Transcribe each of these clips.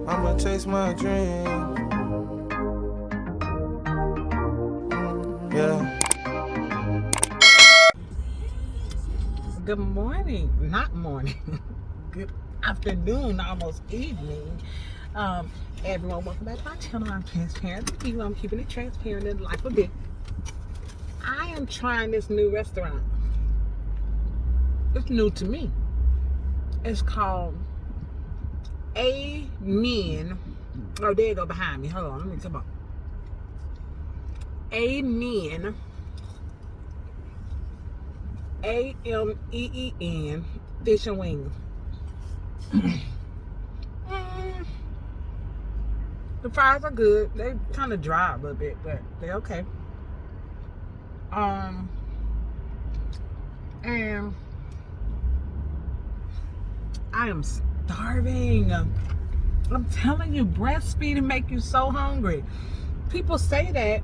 I'ma chase my dream. Yeah. Good morning, not morning. Good afternoon, almost evening. Everyone, welcome back to my channel. I'm transparent with you. I'm keeping it transparent in life a bit. I am trying this new restaurant. It's new to me. It's called Amen. Oh, there you go behind me. Hold on, let me come up. Amen. AMEEN fish and wings. The fries are good. They kind of dry a little bit, but they're okay. And I am starving. I'm telling you, breastfeeding make you so hungry. People say that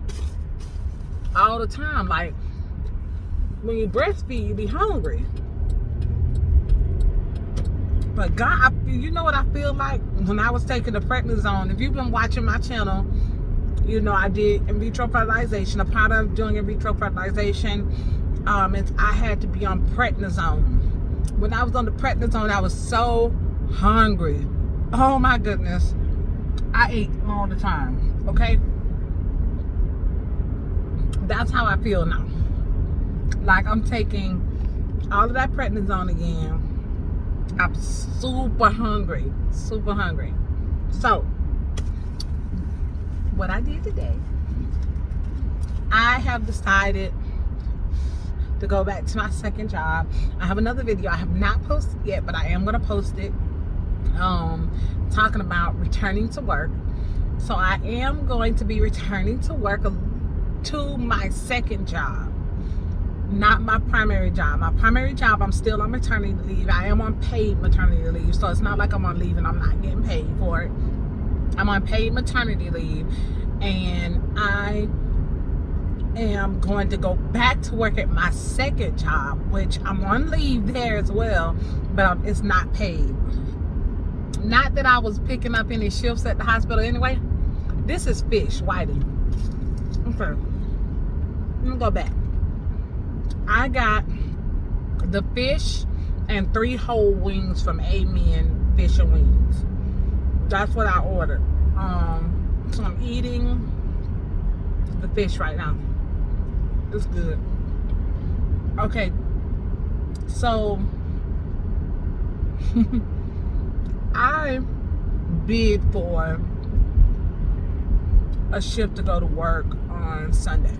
all the time. Like, when you breastfeed, you be hungry. But God, you know what I feel like when I was taking the prednisone. If you've been watching my channel, you know I did in vitro fertilization. A part of doing in vitro fertilization, I had to be on prednisone. When I was on the prednisone, I was so hungry. Oh my goodness. I ate all the time, okay? That's how I feel now. Like I'm taking all of that prednisone again. I'm super hungry. Super hungry. So, what I did today, I have decided to go back to my second job. I have another video I have not posted yet, but I am going to post it. Talking about returning to work. So I am going to be returning to work to my second job, not my primary job. My primary job, I'm still on maternity leave. I am on paid maternity leave, so it's not like I'm on leave and I'm not getting paid for it. I'm on paid maternity leave, and I am going to go back to work at my second job, which I'm on leave there as well, but it's not paid. Not that I was picking up any shifts at the hospital anyway. This is fish, whiting. Okay. Let me go back. I got the fish and 3 whole wings from Amen Fish and Wings. That's what I ordered. So I'm eating the fish right now. It's good. Okay. So I bid for a shift to go to work on Sunday.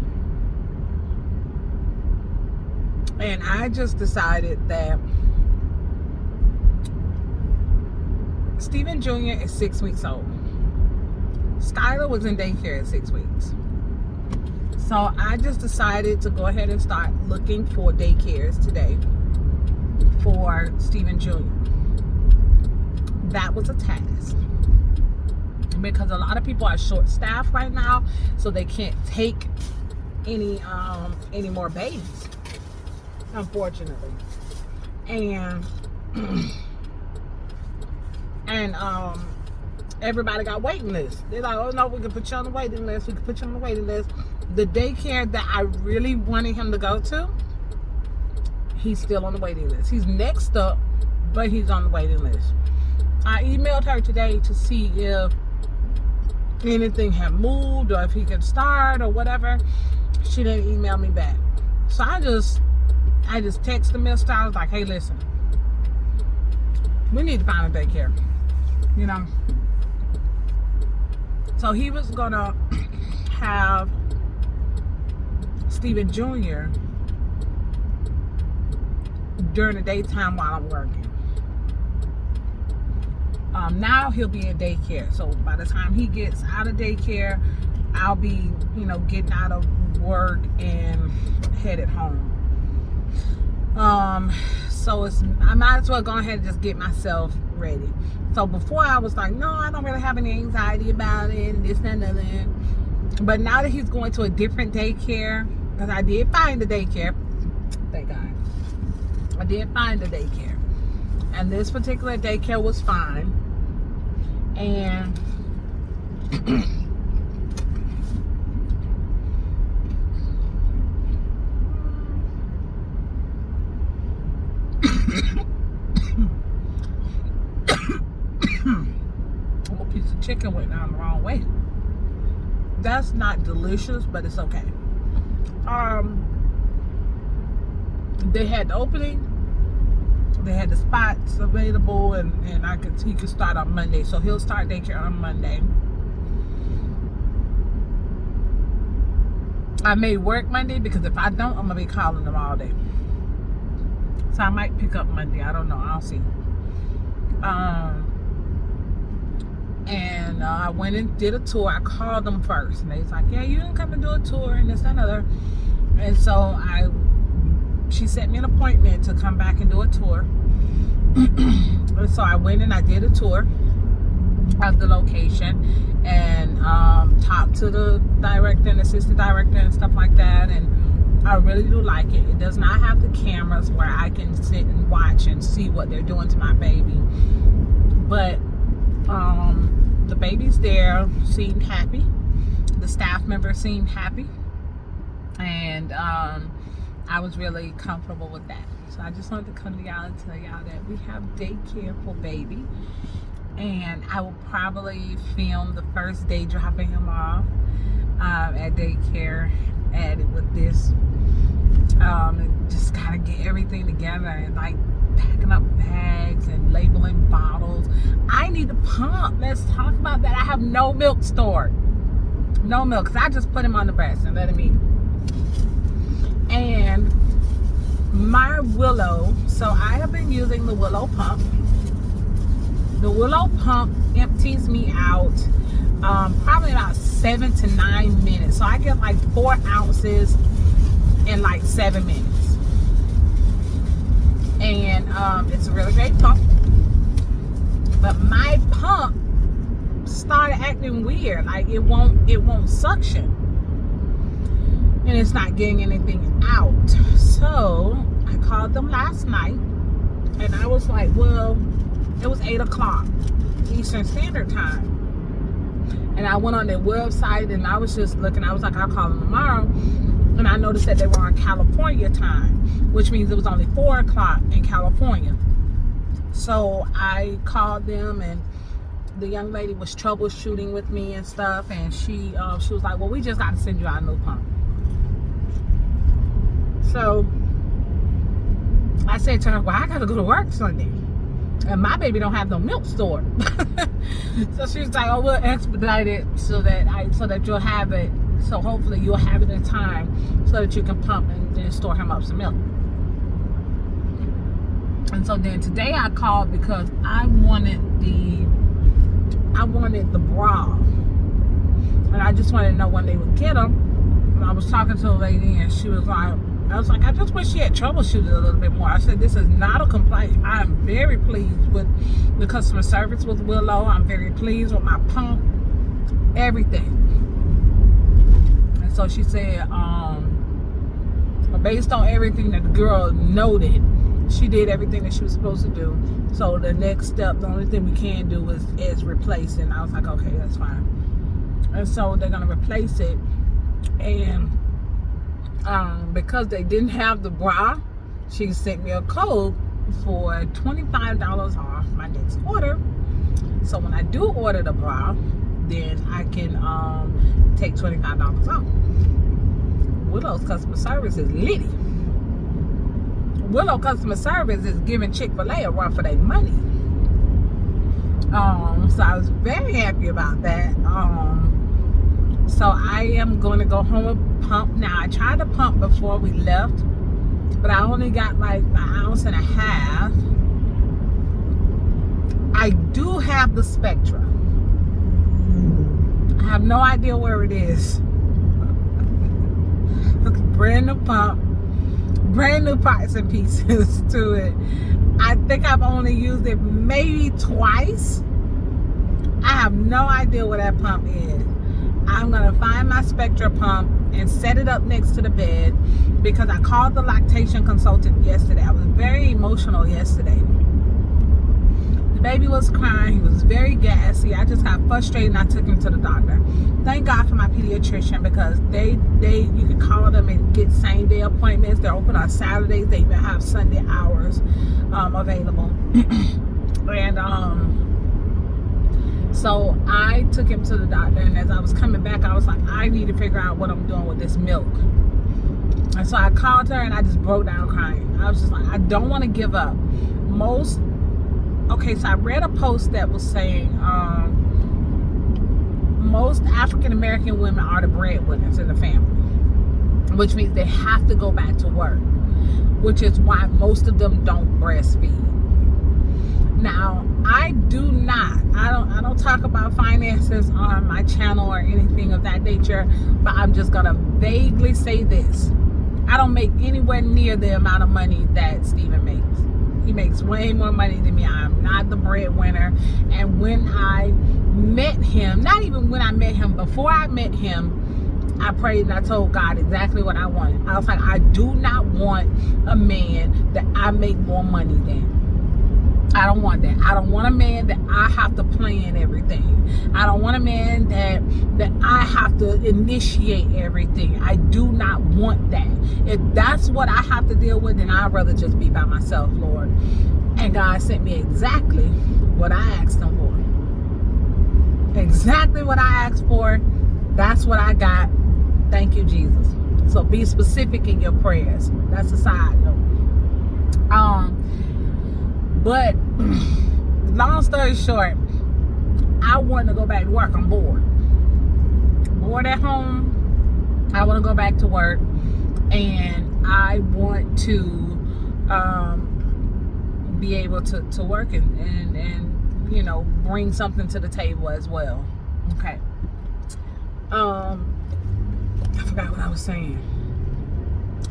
And I just decided that Stephen Jr. is 6 weeks old. Skylar was in daycare at 6 weeks. So I just decided to go ahead and start looking for daycares today for Stephen Jr. That was a task, because a lot of people are short-staffed right now, so they can't take any more babies, unfortunately. And everybody got waiting lists. They're like, oh no, we can put you on the waiting list. We can put you on the waiting list. The daycare that I really wanted him to go to, he's still on the waiting list. He's next up, but he's on the waiting list. I emailed her today to see if anything had moved or if he could start or whatever. She didn't email me back. So I just texted Mr. I was like, hey, listen, we need to find a daycare, you know. So he was gonna have Stephen Jr. during the daytime while I'm working. Now he'll be in daycare. So by the time he gets out of daycare, I'll be, you know, getting out of work and headed home. So I might as well go ahead and just get myself ready. So before I was like, no, I don't really have any anxiety about it, and this and that. But now that he's going to a different daycare, because I did find a daycare, thank God. I did find a daycare. And this particular daycare was fine. And a piece of chicken went down the wrong way. That's not delicious, but it's okay. They had the opening, they had the spots available, and he could start on Monday. So he'll start daycare on Monday. I may work Monday because if I don't, I'm gonna be calling them all day. So I might pick up Monday. I don't know. I'll see. And I went and did a tour. I called them first, and they was like, "Yeah, you can come and do a tour and this and another." And so she set me an appointment to come back and do a tour. And so I went and I did a tour of the location and talked to the director and assistant director and stuff like that. And I really do like it. It does not have the cameras where I can sit and watch and see what they're doing to my baby. But the babies there seemed happy. The staff members seemed happy. And I was really comfortable with that. So I just wanted to come to y'all and tell y'all that we have daycare for baby. And I will probably film the first day dropping him off at daycare, added with this. And just kind of get everything together and like packing up bags and labeling bottles. I need a pump. Let's talk about that. I have no milk stored. No milk, because I just put him on the breast and let him eat. And my Willow, so I have been using the Willow pump. The Willow pump empties me out probably about 7 to 9 minutes. So I get like 4 ounces in like 7 minutes. And it's a really great pump. But my pump started acting weird. Like it won't suction. And it's not getting anything out. So I called them last night and I was like, well, it was 8 o'clock Eastern Standard Time. And I went on their website and I was just looking. I was like, I'll call them tomorrow. And I noticed that they were on California time, which means it was only 4 o'clock in California. So I called them and the young lady was troubleshooting with me and stuff. And she was like, well, we just got to send you out a new pump. So I said to her, well, I got to go to work Sunday. And my baby don't have no milk stored. So she was like, oh, we'll expedite it so that you'll have it. So hopefully you'll have it in time so that you can pump and store him up some milk. And so then today I called because I wanted the bra. And I just wanted to know when they would get them. And I was talking to a lady and she was like, I just wish she had troubleshooted a little bit more. I said, this is not a complaint. I'm very pleased with the customer service with Willow. I'm very pleased with my pump, everything. And so she said, based on everything that the girl noted, she did everything that she was supposed to do. So the next step, the only thing we can do is replace it. And I was like, okay, that's fine. And so they're going to replace it. And because they didn't have the bra, she sent me a code for $25 off my next order. So when I do order the bra, then I can take $25 off. Willow's customer service is litty. Willow customer service is giving Chick-fil-A a run for their money. So I was very happy about that. So I am going to go home and pump now. I tried to pump before we left, but I only got like an ounce and a half. I do have the Spectra. I have no idea where it is. Brand new pump, brand new parts and pieces to it. I think I've only used it maybe twice. I have no idea where that pump is. I'm going to find my Spectra pump and set it up next to the bed because I called the lactation consultant yesterday. I was very emotional yesterday. The baby was crying. He was very gassy. I just got frustrated and I took him to the doctor. Thank God for my pediatrician, because they you can call them and get same day appointments. They're open on Saturdays. They even have Sunday hours available. And so I took him to the doctor, and as I was coming back, I was like, I need to figure out what I'm doing with this milk. And so I called her and I just broke down crying. I was just like, I don't want to give up. So I read a post that was saying most African American women are the breadwinners in the family, which means they have to go back to work, which is why most of them don't breastfeed. Now, I don't talk about finances on my channel or anything of that nature, but I'm just gonna vaguely say this. I don't make anywhere near the amount of money that Steven makes. He makes way more money than me. I'm not the breadwinner. And when I met him, not even when I met him, before I met him, I prayed and I told God exactly what I wanted. I was like, I do not want a man that I make more money than. I don't want that. I don't want a man that I have to plan everything. I don't want a man that I have to initiate everything. I do not want that. If that's what I have to deal with, then I'd rather just be by myself, Lord. And God sent me exactly what I asked him for. Exactly what I asked for. That's what I got. Thank you, Jesus. So be specific in your prayers. That's a side note. But long story short, I want to go back to work. I'm bored. Bored at home. I want to go back to work, and I want to be able to work and you know, bring something to the table as well. Okay. I forgot what I was saying.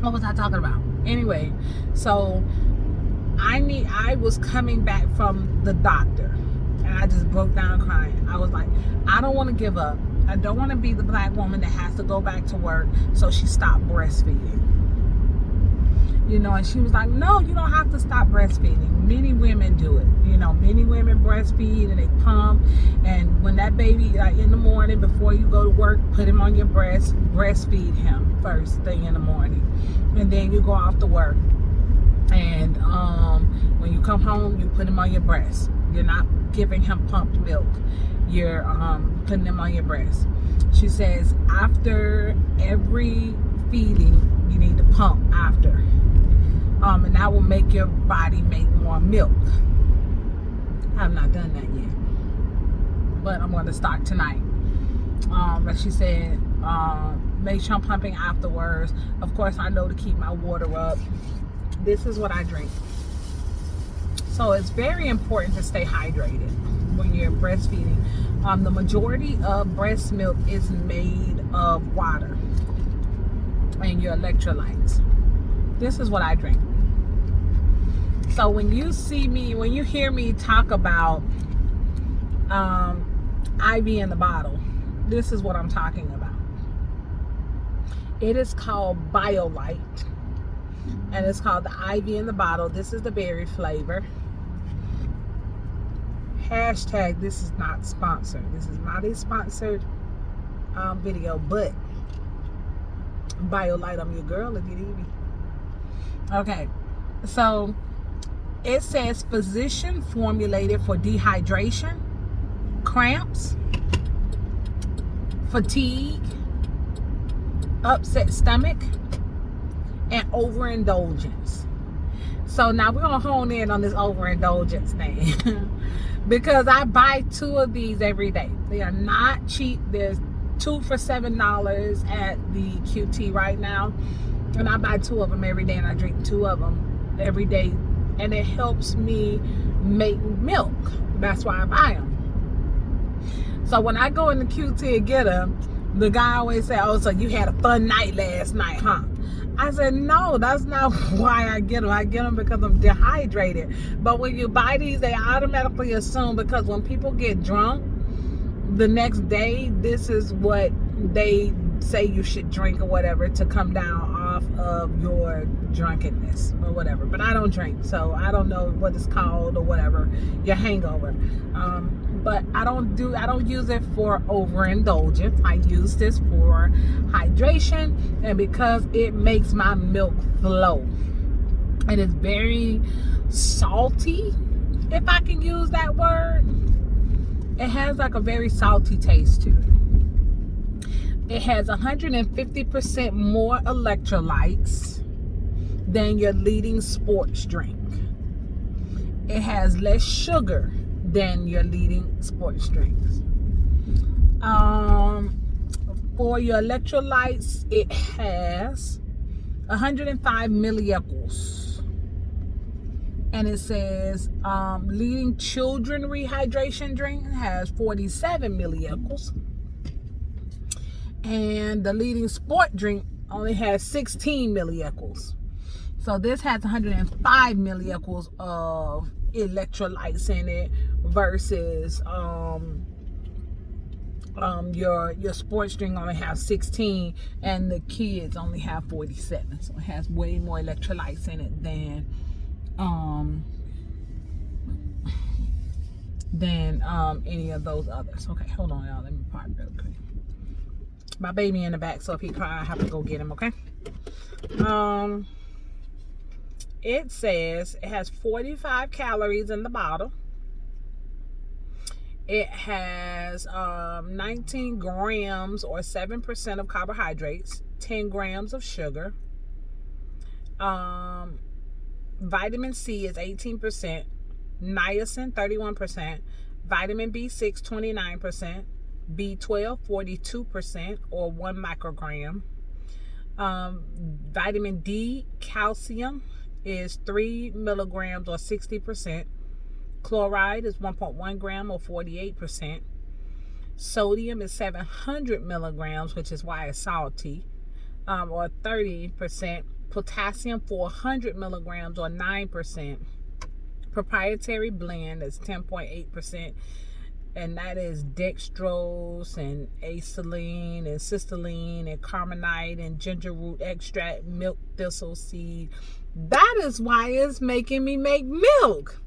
What was I talking about? Anyway, so I was coming back from the doctor, and I just broke down crying. I was like, I don't want to give up. I don't want to be the black woman that has to go back to work, so she stopped breastfeeding. You know, and she was like, no, you don't have to stop breastfeeding. Many women do it. You know, many women breastfeed and they pump, and when that baby, like in the morning before you go to work, put him on your breast, breastfeed him first thing in the morning, and then you go off to work. And when you come home, you put him on your breast. You're not giving him pumped milk. You're putting him on your breast. She says after every feeding, you need to pump after. And that will make your body make more milk. I have not done that yet, but I'm going to start tonight. But she said, make sure I'm pumping afterwards. Of course, I know to keep my water up. This is what I drink. So it's very important to stay hydrated when you're breastfeeding. The majority of breast milk is made of water and your electrolytes. This is what I drink. So when you hear me talk about IV in the bottle, this is what I'm talking about. It is called BioLite, and it's called the IV in the bottle. This is the berry flavor. Hashtag, this is not sponsored. This is not a sponsored video, but BioLite, I'm your girl if you need me. Okay, so it says physician formulated for dehydration, cramps, fatigue, upset stomach, and overindulgence. So now we're gonna hone in on this overindulgence thing because I buy 2 of these every day. They are not cheap. There's 2 for $7 at the QT right now, and I buy 2 of them every day, and I drink 2 of them every day, and it helps me make milk. That's why I buy them. So when I go in the QT and get them, the guy always say, oh, so you had a fun night last night, huh? I said, no, that's not why I get them. I get them because I'm dehydrated. But when you buy these, they automatically assume, because when people get drunk the next day, this is what they say you should drink or whatever to come down off of your drunkenness or whatever. But I don't drink, so I don't know what it's called or whatever, your hangover. But I don't use it for overindulgence. I use this for hydration, and because it makes my milk flow. And it's very salty, if I can use that word. It has like a very salty taste to it. It has 150% more electrolytes than your leading sports drink. It has less sugar than your leading sports drinks. For your electrolytes, it has 105 milliequals. And it says leading children rehydration drink has 47 milliequals. And the leading sport drink only has 16 milliequals. So this has 105 milliequals of electrolytes in it versus your sports drink only have 16 and the kids only have 47. So it has way more electrolytes in it than any of those others. Okay, hold on, y'all. Let me park real quick. My baby in the back, so if he cry, I have to go get him. Okay. It says it has 45 calories in the bottle. It has 19 grams or 7% of carbohydrates, 10 grams of sugar. Vitamin C is 18%, niacin 31%, vitamin B6 29%, B12 42% or 1 microgram. Vitamin D, calcium is 3 milligrams or 60%. Chloride is 1.1 gram or 48%. Sodium is 700 milligrams, which is why it's salty, or 30%. Potassium 400 milligrams or 9%. Proprietary blend is 10.8%. And that is dextrose and acetylene and cysteine and carmonite and ginger root extract, milk thistle seed. That is why it's making me make milk.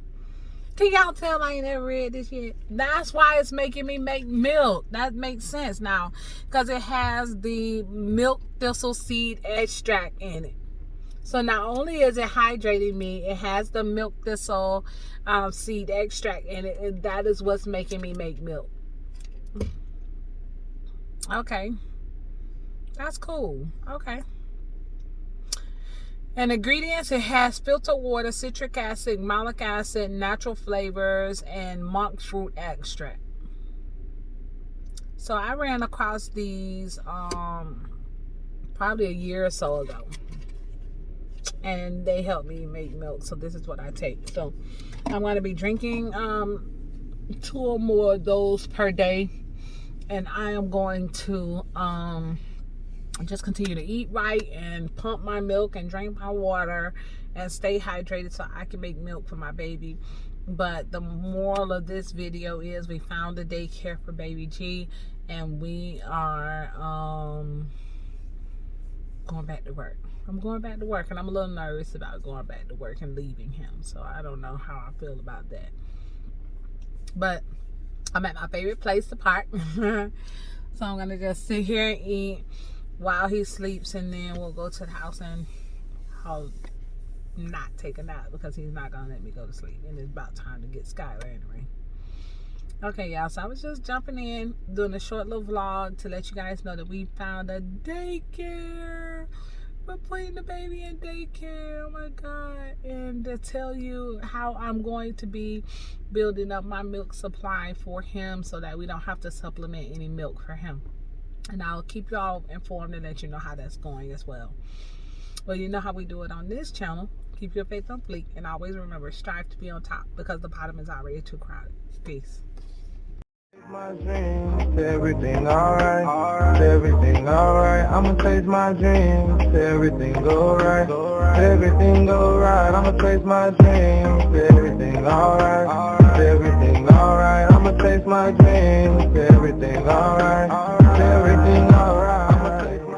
Can y'all tell I ain't never read this yet? That's why it's making me make milk. That makes sense now, because it has the milk thistle seed extract in it. So not only is it hydrating me, it has the milk thistle seed extract in it, and that is what's making me make milk. Okay, that's cool. Okay. And ingredients, it has filtered water, citric acid, malic acid, natural flavors, and monk fruit extract. So I ran across these probably a year or so ago, and they helped me make milk. So this is what I take. So I'm going to be drinking 2 or more of those per day, and I am going to just continue to eat right and pump my milk and drink my water and stay hydrated so I can make milk for my baby. But the moral of this video is we found a daycare for baby G, and we are going back to work. I'm going back to work, and I'm a little nervous about going back to work and leaving him. So I don't know how I feel about that. But I'm at my favorite place to park. So I'm going to just sit here and eat while he sleeps, and then we'll go to the house, and I'll not take a nap because he's not going to let me go to sleep. And it's about time to get Skylar anyway. Okay, y'all. So I was just jumping in, doing a short little vlog to let you guys know that we found a daycare. We're putting the baby in daycare. Oh my God. And to tell you how I'm going to be building up my milk supply for him so that we don't have to supplement any milk for him. And I'll keep y'all informed and let you know how that's going as well. Well, you know how we do it on this channel. Keep your faith on fleek, and always remember, strive to be on top, because the bottom is already too crowded. Peace. My dreams, everything alright, everything alright. I'ma chase my dreams, everything go right, everything go right. I'ma chase my dreams, everything alright, everything alright. I'ma chase my dreams, everything alright, everything alright.